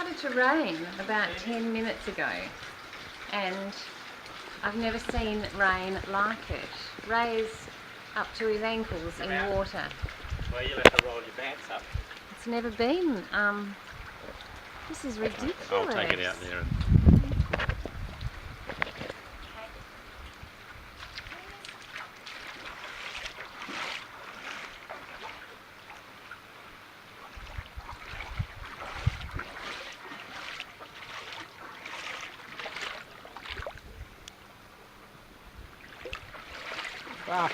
started to rain about 10 minutes ago, and I've never seen rain like it. Ray's up to his ankles in water. Well, you'll have to roll your pants up. It's never been. This is ridiculous. I'll take it out there. Ah.